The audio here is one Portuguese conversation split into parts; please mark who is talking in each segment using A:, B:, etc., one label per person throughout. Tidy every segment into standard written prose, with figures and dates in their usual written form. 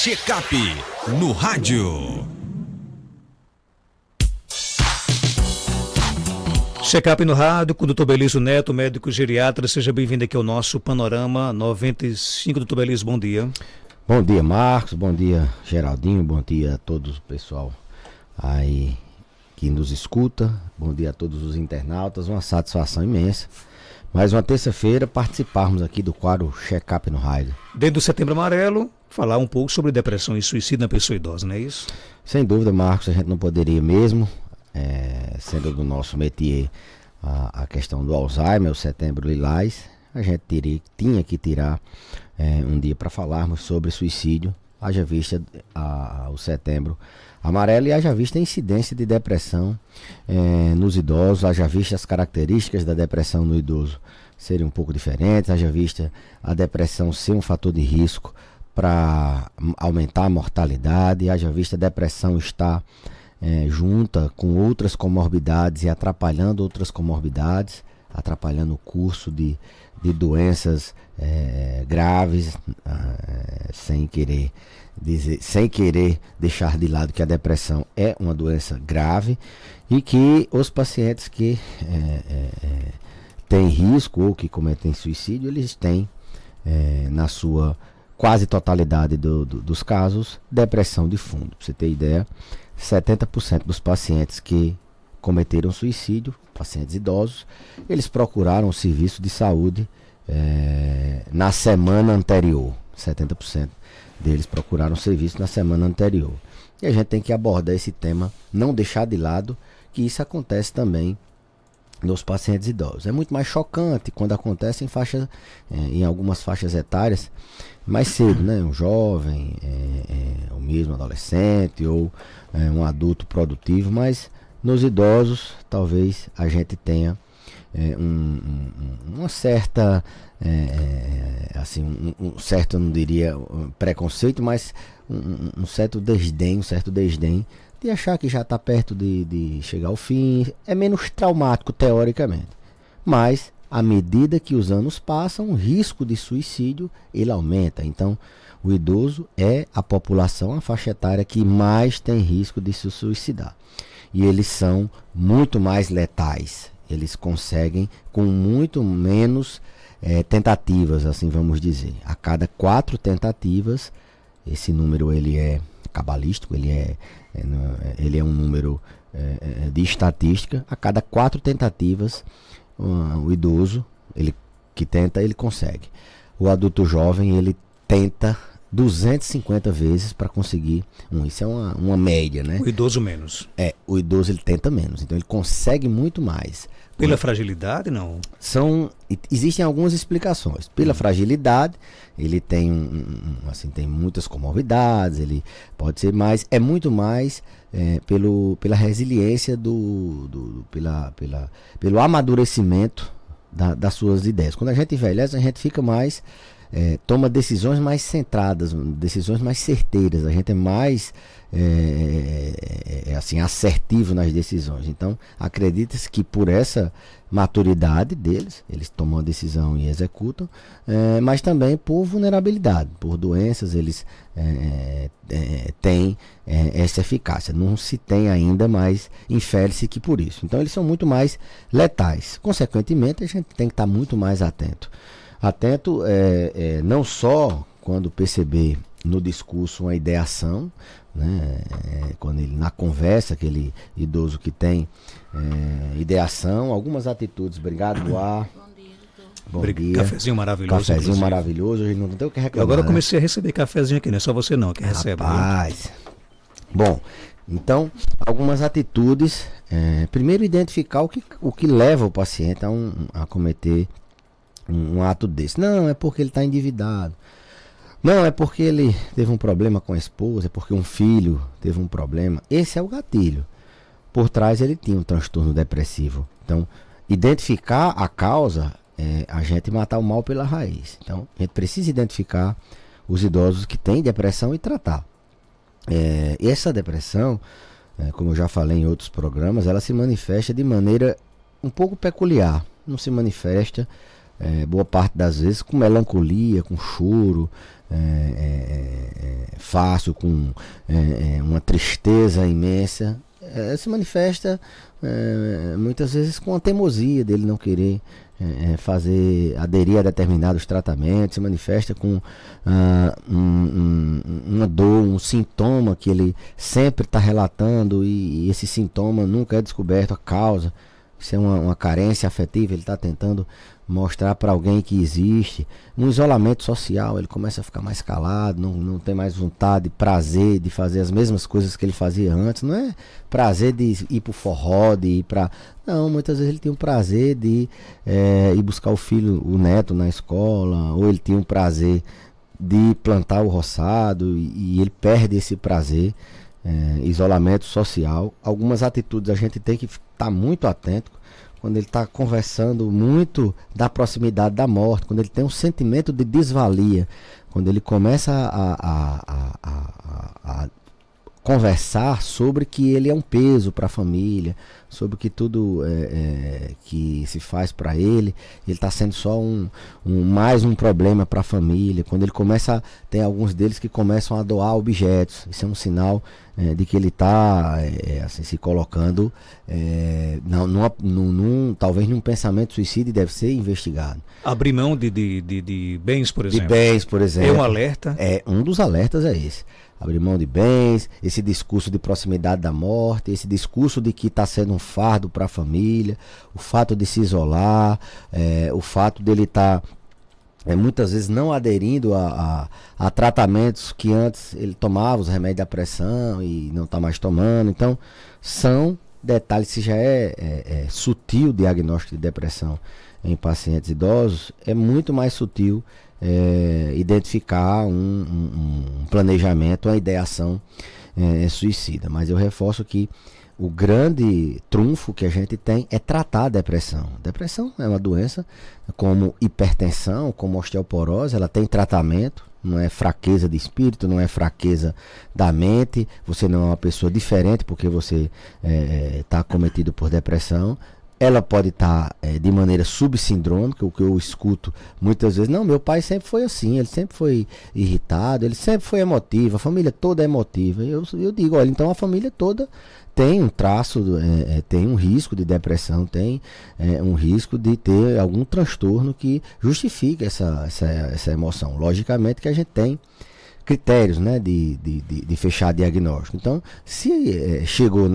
A: Checkup no rádio.
B: Checkup no rádio com o Dr. Belísio Neto, médico geriatra. Seja bem-vindo aqui ao nosso Panorama 95. Dr. Belísio, bom dia.
C: Bom dia, Marcos. Bom dia, Geraldinho. Bom dia a todos o pessoal aí que nos escuta. Bom dia a todos os internautas. Uma satisfação imensa. Mais uma terça-feira participarmos aqui do quadro Checkup no rádio.
B: Dentro do Setembro Amarelo, falar um pouco sobre depressão e suicídio na pessoa idosa, não é isso?
C: Sem dúvida, Marcos, a gente não poderia mesmo, sendo do nosso métier a questão do Alzheimer, o Setembro Lilás, a gente tinha que tirar um dia para falarmos sobre suicídio, haja vista o Setembro Amarelo e haja vista a incidência de depressão nos idosos, haja vista as características da depressão no idoso serem um pouco diferentes, haja vista a depressão ser um fator de risco para aumentar a mortalidade, haja vista a depressão estar junta com outras comorbidades e atrapalhando outras comorbidades, atrapalhando o curso de doenças graves, sem querer deixar de lado que a depressão é uma doença grave e que os pacientes que têm risco ou que cometem suicídio, eles têm na sua quase totalidade dos casos depressão de fundo. Para você ter ideia, 70% dos pacientes que cometeram suicídio, pacientes idosos, eles procuraram o serviço de saúde na semana anterior. 70% deles procuraram serviço na semana anterior. E a gente tem que abordar esse tema, não deixar de lado que isso acontece também nos pacientes idosos. É muito mais chocante quando acontece em algumas faixas etárias mais cedo, né? Um jovem, ou mesmo adolescente, ou um adulto produtivo, mas nos idosos talvez a gente tenha uma certa, um certo, eu não diria preconceito, mas um certo desdém, de achar que já está perto de chegar ao fim. É menos traumático teoricamente, mas à medida que os anos passam, o risco de suicídio ele aumenta. Então o idoso é a população, a faixa etária que mais tem risco de se suicidar, e eles são muito mais letais. Eles conseguem com muito menos tentativas, assim vamos dizer. A cada 4 tentativas, esse número ele é cabalístico, ele é um número de estatística. A cada 4 tentativas, o idoso ele consegue. O adulto jovem ele tenta 250 vezes para conseguir isso é uma média, né?
B: O idoso menos.
C: O idoso ele tenta menos, então ele consegue muito mais.
B: Pela fragilidade, não?
C: Existem algumas explicações. Pela fragilidade, ele tem tem muitas comorbidades, ele pode ser mais, é muito mais pela resiliência pelo amadurecimento das suas ideias. Quando a gente envelhece, a gente fica mais toma decisões mais centradas, decisões mais certeiras, a gente é mais assertivo nas decisões. Então acredita-se que por essa maturidade deles, eles tomam a decisão e executam, mas também por vulnerabilidade, por doenças, eles têm essa eficácia. Não se tem ainda, mas infere-se que por isso. Então eles são muito mais letais. Consequentemente, a gente tem que estar muito mais atento não só quando perceber no discurso uma ideação, né? Quando ele na conversa, aquele idoso que tem ideação, algumas atitudes. Obrigado, Boa. Bom dia.
B: Cafezinho maravilhoso.
C: Cafezinho maravilhoso, hoje não tem o que reclamar.
B: Agora eu comecei a receber cafezinho aqui, não é só você não que recebe.
C: Rapaz. Bom, então, algumas atitudes. Primeiro, identificar o que leva o paciente a cometer um ato desse. Não, é porque ele está endividado. Não, é porque ele teve um problema com a esposa, é porque um filho teve um problema. Esse é o gatilho. Por trás ele tinha um transtorno depressivo. Então, identificar a causa é a gente matar o mal pela raiz. Então, a gente precisa identificar os idosos que têm depressão e tratar. Essa depressão, como eu já falei em outros programas, ela se manifesta de maneira um pouco peculiar. Não se manifesta boa parte das vezes com melancolia, com choro, fácil, com uma tristeza imensa, se manifesta muitas vezes com a teimosia dele não querer aderir a determinados tratamentos, se manifesta com uma dor, um sintoma que ele sempre está relatando e esse sintoma nunca é descoberto a causa. Isso é uma carência afetiva, ele está tentando mostrar para alguém que existe. No isolamento social, ele começa a ficar mais calado, não tem mais vontade, prazer de fazer as mesmas coisas que ele fazia antes. Não é prazer de ir pro forró, de ir para... Não, muitas vezes ele tem um prazer de ir buscar o filho, o neto na escola, ou ele tem um prazer de plantar o roçado e ele perde esse prazer. Isolamento social. Algumas atitudes a gente tem que estar muito atento quando ele está conversando muito da proximidade da morte, quando ele tem um sentimento de desvalia, quando ele começa a conversar sobre que ele é um peso para a família, sobre que tudo que se faz para ele está sendo só mais um problema para a família. Quando ele começa, tem alguns deles que começam a doar objetos, isso é um sinal de que ele está assim, se colocando talvez num pensamento suicida e deve ser investigado.
B: Abrir mão de bens, por exemplo.
C: De bens, por exemplo.
B: É um alerta?
C: Um dos alertas é esse. Abrir mão de bens, esse discurso de proximidade da morte, esse discurso de que está sendo um fardo para a família, o fato de se isolar, o fato dele estar muitas vezes não aderindo a tratamentos que antes ele tomava, os remédios da pressão e não está mais tomando. Então, são detalhes, se já é sutil o diagnóstico de depressão em pacientes idosos, é muito mais sutil identificar um planejamento, uma ideação suicida. Mas eu reforço que o grande trunfo que a gente tem é tratar a depressão. Depressão é uma doença como hipertensão, como osteoporose, ela tem tratamento, não é fraqueza de espírito, não é fraqueza da mente, você não é uma pessoa diferente porque você está acometido por depressão. Ela pode estar de maneira subsindrômica, o que eu escuto muitas vezes. Não, meu pai sempre foi assim, ele sempre foi irritado, ele sempre foi emotivo, a família toda é emotiva. Eu digo, olha, então a família toda tem um traço, tem um risco de depressão, tem um risco de ter algum transtorno que justifique essa emoção. Logicamente que a gente tem critérios, né, de fechar diagnóstico. Então, se chegou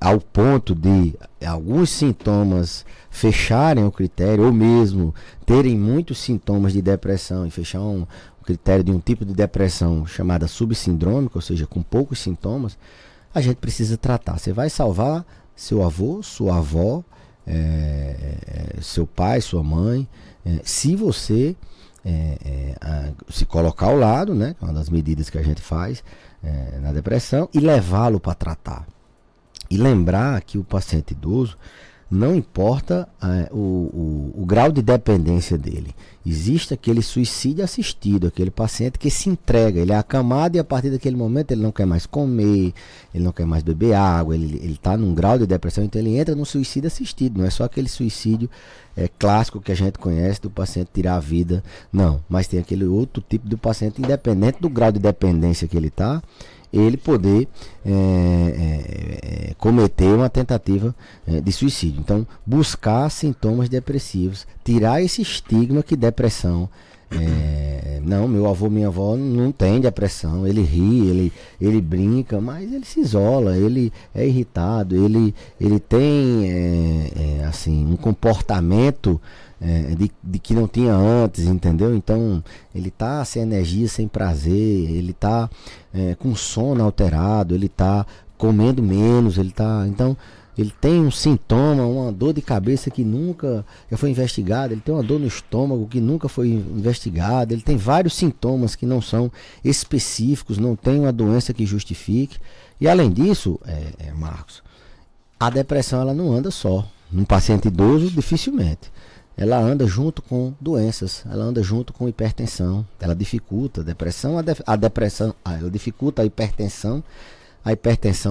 C: ao ponto de alguns sintomas fecharem o critério, ou mesmo terem muitos sintomas de depressão e fechar um critério de um tipo de depressão chamada subsindrômica, ou seja, com poucos sintomas, a gente precisa tratar. Você vai salvar seu avô, sua avó, seu pai, sua mãe, se você se colocar ao lado, né, que é uma das medidas que a gente faz na depressão, e levá-lo para tratar. E lembrar que o paciente idoso, não importa o grau de dependência dele, existe aquele suicídio assistido, aquele paciente que se entrega, ele é acamado e a partir daquele momento ele não quer mais comer, ele não quer mais beber água, ele está num grau de depressão, então ele entra no suicídio assistido, não é só aquele suicídio clássico que a gente conhece do paciente tirar a vida, não, mas tem aquele outro tipo de paciente, independente do grau de dependência que ele está, ele poder cometer uma tentativa de suicídio. Então, buscar sintomas depressivos, tirar esse estigma que depressão não, meu avô, minha avó não tem depressão, ele ri, ele brinca, mas ele se isola, ele é irritado, ele tem assim, um comportamento de que não tinha antes, entendeu? Então ele tá sem energia, sem prazer, ele tá com sono alterado, ele tá comendo menos, então ele tem um sintoma, uma dor de cabeça que nunca já foi investigada, ele tem uma dor no estômago que nunca foi investigada, ele tem vários sintomas que não são específicos, não tem uma doença que justifique. E além disso, Marcos, a depressão ela não anda só. Num paciente idoso, dificilmente. Ela anda junto com doenças, ela anda junto com hipertensão, ela dificulta a depressão, ela dificulta a hipertensão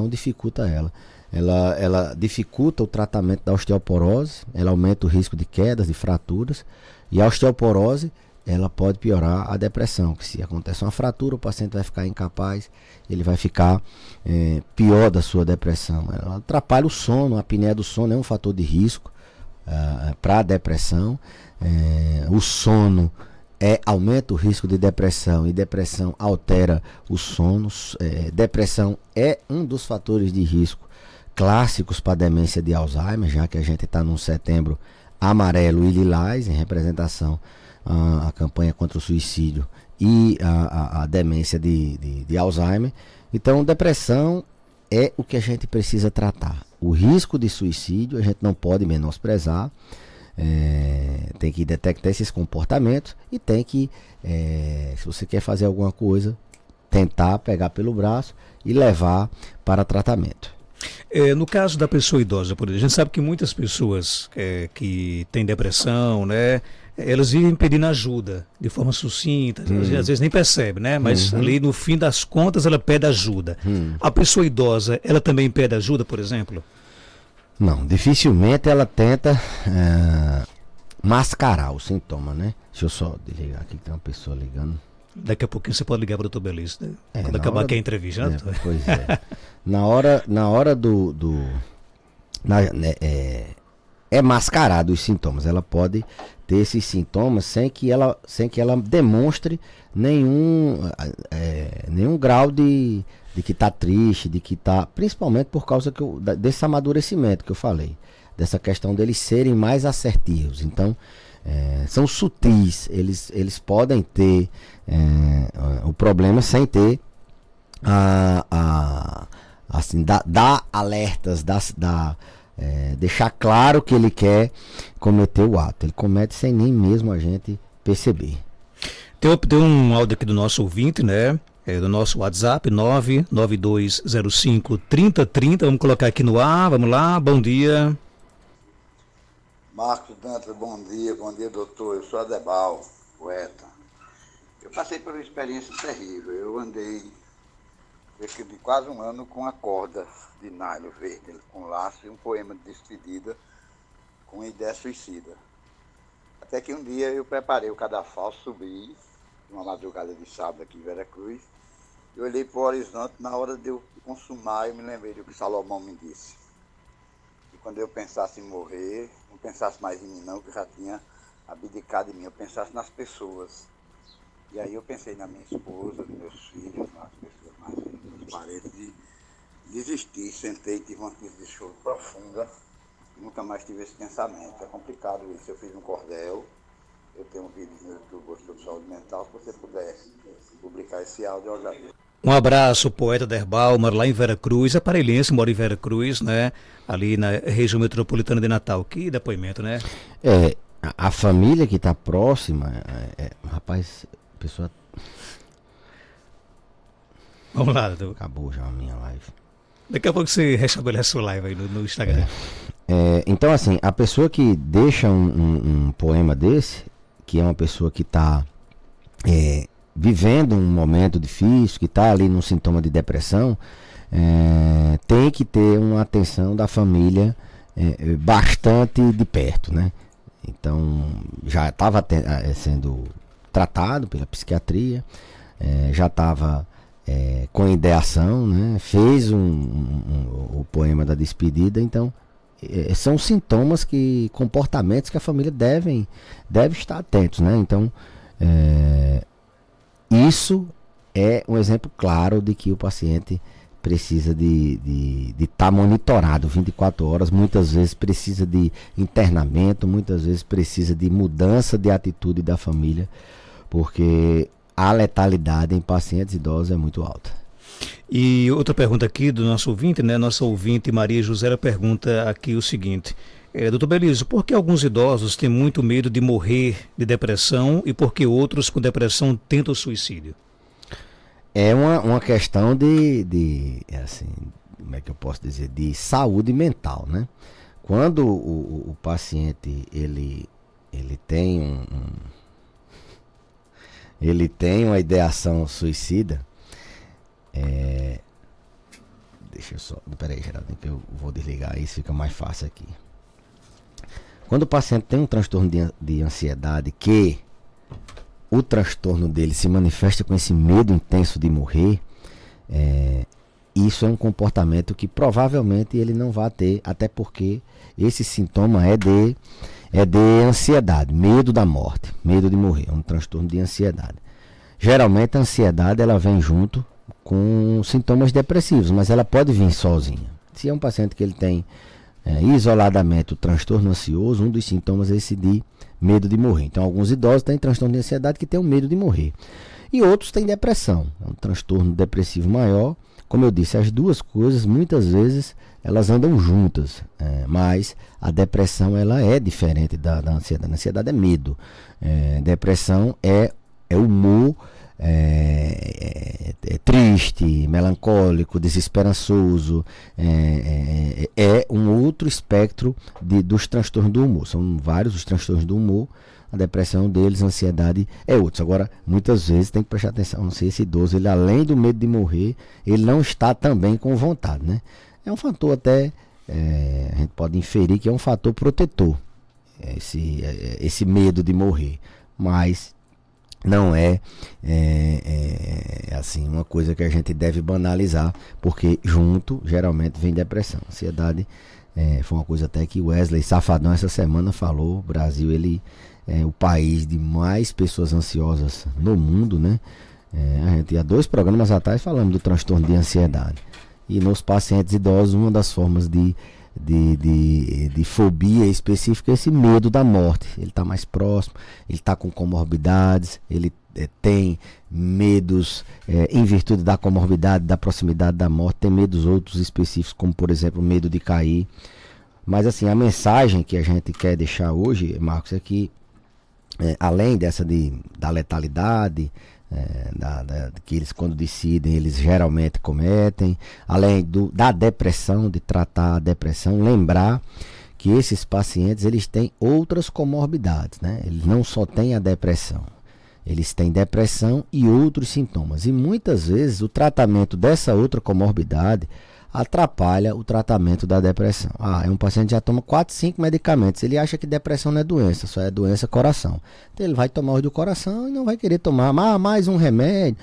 C: dificulta ela dificulta o tratamento da osteoporose, ela aumenta o risco de quedas, de fraturas, e a osteoporose ela pode piorar a depressão, que se acontecer uma fratura, o paciente vai ficar incapaz, ele vai ficar pior da sua depressão. Ela atrapalha o sono, a apneia do sono é um fator de risco para a depressão. O sono aumenta o risco de depressão, e depressão altera o sono. Depressão é um dos fatores de risco clássicos para a demência de Alzheimer, já que a gente está num setembro amarelo e lilás, em representação à campanha contra o suicídio e a demência de Alzheimer. Então, depressão é o que a gente precisa tratar. O risco de suicídio a gente não pode menosprezar. Tem que detectar esses comportamentos e tem que, se você quer fazer alguma coisa, tentar pegar pelo braço e levar para tratamento.
B: No caso da pessoa idosa, por exemplo, a gente sabe que muitas pessoas que têm depressão, né, elas vivem pedindo ajuda de forma sucinta, às vezes nem percebe, né? Mas ali no fim das contas ela pede ajuda. A pessoa idosa, ela também pede ajuda, por exemplo?
C: Não, dificilmente ela tenta mascarar o sintoma, né? Deixa eu só desligar aqui que tem uma pessoa ligando.
B: Daqui a pouquinho você pode ligar para o Dr. Belício, né? Quando acabar aqui a entrevista. Né?
C: Pois é. Na hora é mascarado os sintomas. Ela pode ter esses sintomas sem que ela demonstre nenhum grau de que está triste, de que está, principalmente por causa desse amadurecimento que eu falei, dessa questão deles serem mais assertivos. Então, são sutis, eles podem ter o problema sem ter assim, dar alertas, deixar claro que ele quer cometer o ato. Ele comete sem nem mesmo a gente perceber.
B: Tem um áudio aqui do nosso ouvinte, né? Do nosso WhatsApp, 992053030. Vamos colocar aqui no ar. Vamos lá, bom dia.
D: Marcos Dantas, bom dia, doutor. Eu sou Adebal, poeta. Eu passei por uma experiência terrível. Eu andei cerca de quase um ano com a corda de nylon verde, com laço e um poema de despedida com ideia suicida. Até que um dia eu preparei o cadafalso, subi, numa madrugada de sábado aqui em Veracruz, e olhei para o horizonte. Na hora de eu consumar, eu me lembrei do que Salomão me disse. E quando eu pensasse em morrer, não pensasse mais em mim não, que eu já tinha abdicado de mim, eu pensasse nas pessoas. E aí eu pensei na minha esposa, nos meus filhos, nas pessoas mais nos parentes, de desistir. Sentei, tive uma crise de choro profunda, nunca mais tive esse pensamento. É complicado isso. Eu fiz um cordel, eu tenho um vídeo no YouTube, Gostou de Saúde Mental. Se você puder publicar esse áudio, eu agradeço.
B: Um abraço, poeta Derbal, mora lá em Veracruz, é parelhense, mora em Veracruz, né? Ali na região metropolitana de Natal. Que depoimento, né?
C: A família que está próxima, rapaz, a pessoa...
B: Vamos lá, doutor.
C: Acabou já a minha live.
B: Daqui a pouco você restabelece a live aí no Instagram.
C: Então, assim, a pessoa que deixa um poema desse, que é uma pessoa que está vivendo um momento difícil, que está ali num sintoma de depressão, tem que ter uma atenção da família bastante de perto, né? Então, já estava sendo tratado pela psiquiatria, já estava com ideação, né? Fez o poema da despedida. Então, são sintomas, comportamentos que a família deve estar atentos, né? Então, isso é um exemplo claro de que o paciente precisa de estar monitorado 24 horas, muitas vezes precisa de internamento, muitas vezes precisa de mudança de atitude da família, porque a letalidade em pacientes idosos é muito alta.
B: E outra pergunta aqui do nosso ouvinte, né? Nossa ouvinte Maria José pergunta aqui o seguinte: doutor Belício, por que alguns idosos têm muito medo de morrer de depressão e por que outros com depressão tentam o suicídio?
C: É uma questão assim, como é que eu posso dizer, de saúde mental, né? Quando o paciente ele tem ele tem uma ideação suicida, deixa eu só, peraí, Geraldo, que eu vou desligar isso, fica mais fácil aqui. Quando o paciente tem um transtorno de ansiedade que o transtorno dele se manifesta com esse medo intenso de morrer, isso é um comportamento que provavelmente ele não vai ter, até porque esse sintoma é de ansiedade, medo da morte, medo de morrer, é um transtorno de ansiedade. Geralmente a ansiedade ela vem junto com sintomas depressivos, mas ela pode vir sozinha. Se é um paciente que ele tem isoladamente o transtorno ansioso, um dos sintomas é esse de medo de morrer. Então alguns idosos têm transtorno de ansiedade que têm o medo de morrer. E outros têm depressão, é um transtorno depressivo maior. Como eu disse, as duas coisas muitas vezes elas andam juntas, mas a depressão ela é diferente da ansiedade. A ansiedade é medo, depressão é humor triste, melancólico, desesperançoso, é um outro espectro dos transtornos do humor. São vários os transtornos do humor. A depressão deles, a ansiedade é outros. Agora, muitas vezes tem que prestar atenção. Não sei, esse idoso, ele além do medo de morrer, ele não está também com vontade, né? É um fator até, a gente pode inferir que é um fator protetor, esse medo de morrer. Mas não é assim uma coisa que a gente deve banalizar, porque junto geralmente vem depressão. Ansiedade foi uma coisa até que Wesley Safadão essa semana falou. O Brasil ele é o país de mais pessoas ansiosas no mundo, né? A gente há 2 programas atrás falamos do transtorno de ansiedade. E nos pacientes idosos, uma das formas de fobia específica é esse medo da morte. Ele está mais próximo, ele está com comorbidades, ele tem medos em virtude da comorbidade, da proximidade da morte, tem medos outros específicos, como por exemplo o medo de cair. Mas assim, a mensagem que a gente quer deixar hoje, Marcos, é que além da letalidade, que eles quando decidem, eles geralmente cometem, além da depressão, de tratar a depressão, lembrar que esses pacientes eles têm outras comorbidades, né? Eles não só têm a depressão, eles têm depressão e outros sintomas, e muitas vezes o tratamento dessa outra comorbidade atrapalha o tratamento da depressão. É um paciente que já toma 4, 5 medicamentos, ele acha que depressão não é doença, só é doença coração. Então ele vai tomar os do coração e não vai querer tomar mais um remédio.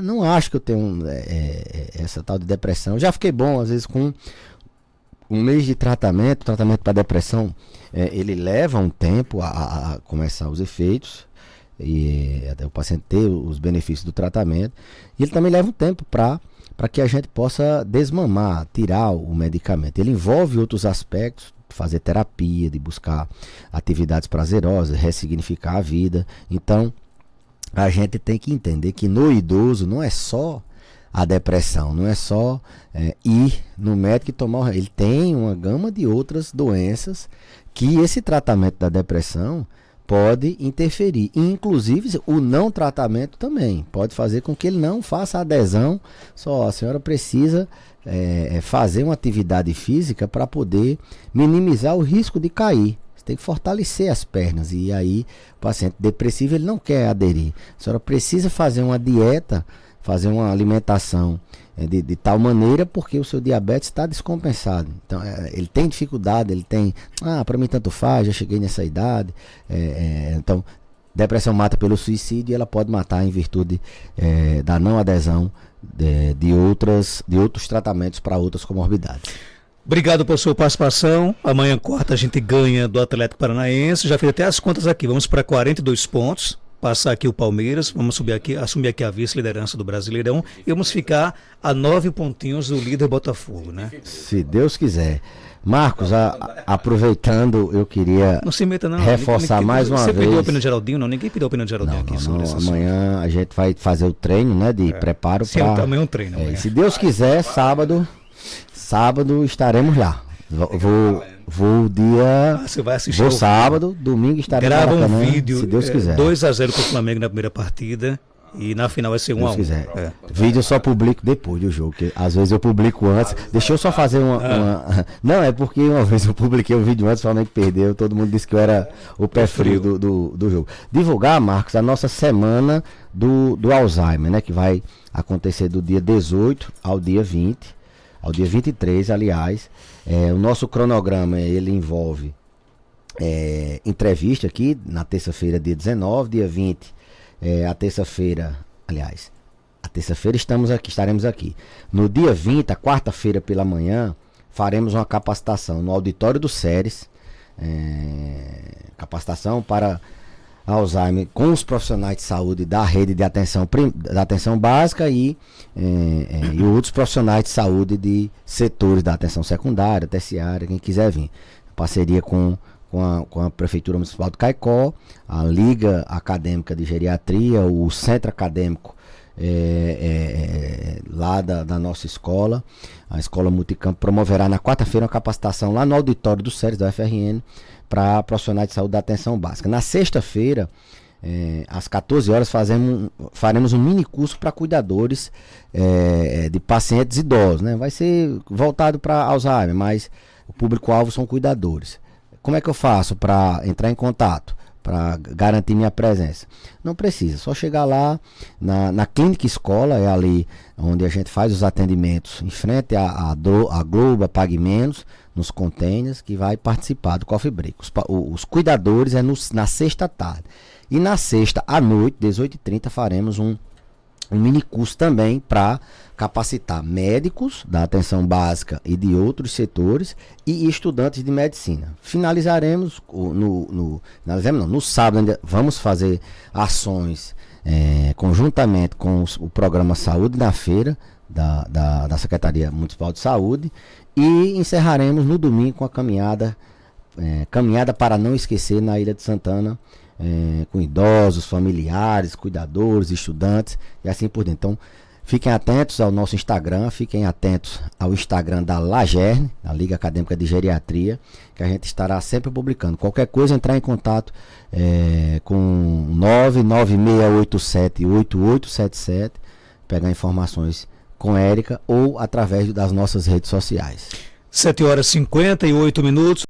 C: Não acho que eu tenho essa tal de depressão. Já fiquei bom, às vezes com um mês de tratamento para depressão, ele leva um tempo a começar os efeitos, e até o paciente ter os benefícios do tratamento, e ele também leva um tempo para que a gente possa desmamar, tirar o medicamento. Ele envolve outros aspectos, fazer terapia, de buscar atividades prazerosas, ressignificar a vida. Então, a gente tem que entender que no idoso não é só a depressão, não é só ir no médico e tomar. Ele tem uma gama de outras doenças que esse tratamento da depressão pode interferir. Inclusive, o não tratamento também pode fazer com que ele não faça adesão. Só a senhora precisa fazer uma atividade física para poder minimizar o risco de cair. Você tem que fortalecer as pernas. E aí, o paciente depressivo ele não quer aderir. A senhora precisa fazer uma dieta, fazer uma alimentação de tal maneira, porque o seu diabetes está descompensado. Então ele tem dificuldade, ele tem, para mim tanto faz, já cheguei nessa idade. Então depressão mata pelo suicídio, e ela pode matar em virtude da não adesão de outros tratamentos para outras comorbidades.
B: Obrigado pela sua participação. Amanhã, quarta, a gente ganha do Atlético Paranaense. Já fiz até as contas aqui, vamos para 42 pontos. Passar aqui o Palmeiras, vamos assumir aqui a vice-liderança do Brasileirão e vamos ficar a 9 pontinhos do líder Botafogo, né?
C: Se Deus quiser. Marcos, aproveitando, eu queria reforçar mais uma vez.
B: Você pediu a opinião de Geraldinho? Não, ninguém pediu a opinião de Geraldinho aqui.
C: Não, amanhã a gente vai fazer o treino, né, de preparo para...
B: Amanhã é um treino.
C: Se Deus quiser, sábado estaremos lá. Vou dia.
B: Você vai assistir.
C: Vou sábado, domingo estarei
B: grava
C: no Maracanã,
B: um vídeo,
C: se Deus quiser.
B: 2-0 para o Flamengo na primeira partida e na final vai ser 1-1.
C: Se Deus quiser. Vídeo eu só publico depois do jogo, porque às vezes eu publico antes. Deixa eu só fazer uma. Não, é porque uma vez eu publiquei o vídeo antes, o Flamengo perdeu, todo mundo disse que eu era o pé frio do jogo. Divulgar, Marcos, a nossa semana do Alzheimer, né? Que vai acontecer do dia 18 ao dia 20. Ao dia 23, aliás. O nosso cronograma ele envolve entrevista aqui na terça-feira, dia 19, dia 20 a terça-feira, aliás, a terça-feira estaremos aqui. No dia 20, a quarta-feira pela manhã, faremos uma capacitação no auditório do SERES, capacitação para Alzheimer com os profissionais de saúde da rede de da atenção básica e outros profissionais de saúde de setores da atenção secundária, terciária, quem quiser vir. Parceria com a Prefeitura Municipal do Caicó, a Liga Acadêmica de Geriatria, o Centro Acadêmico lá da nossa escola, a Escola Multicampo, promoverá na quarta-feira uma capacitação lá no auditório do SERES da UFRN para profissionais de saúde da atenção básica. Na sexta-feira, às 14 horas, faremos um mini curso para cuidadores de pacientes idosos, né? Vai ser voltado para Alzheimer, mas o público-alvo são cuidadores. Como é que eu faço para entrar em contato, para garantir minha presença? Não precisa, só chegar lá na Clínica Escola, é ali onde a gente faz os atendimentos, em frente à Globo, a Pague Menos, nos containers, que vai participar do Coffee Break. Os cuidadores na sexta tarde. E na sexta à noite, 18h30, faremos um mini curso também para capacitar médicos da atenção básica e de outros setores e estudantes de medicina. Finalizaremos no sábado, ainda vamos fazer ações conjuntamente com o programa Saúde na Feira da Secretaria Municipal de Saúde, e encerraremos no domingo com a caminhada para não esquecer na Ilha de Santana, com idosos, familiares, cuidadores, estudantes e assim por dentro. Então, fiquem atentos ao nosso Instagram, fiquem atentos ao Instagram da LAGERN, a Liga Acadêmica de Geriatria, que a gente estará sempre publicando. Qualquer coisa, entrar em contato com 996878877, pegar informações com Érica ou através das nossas redes sociais.
B: 7h58.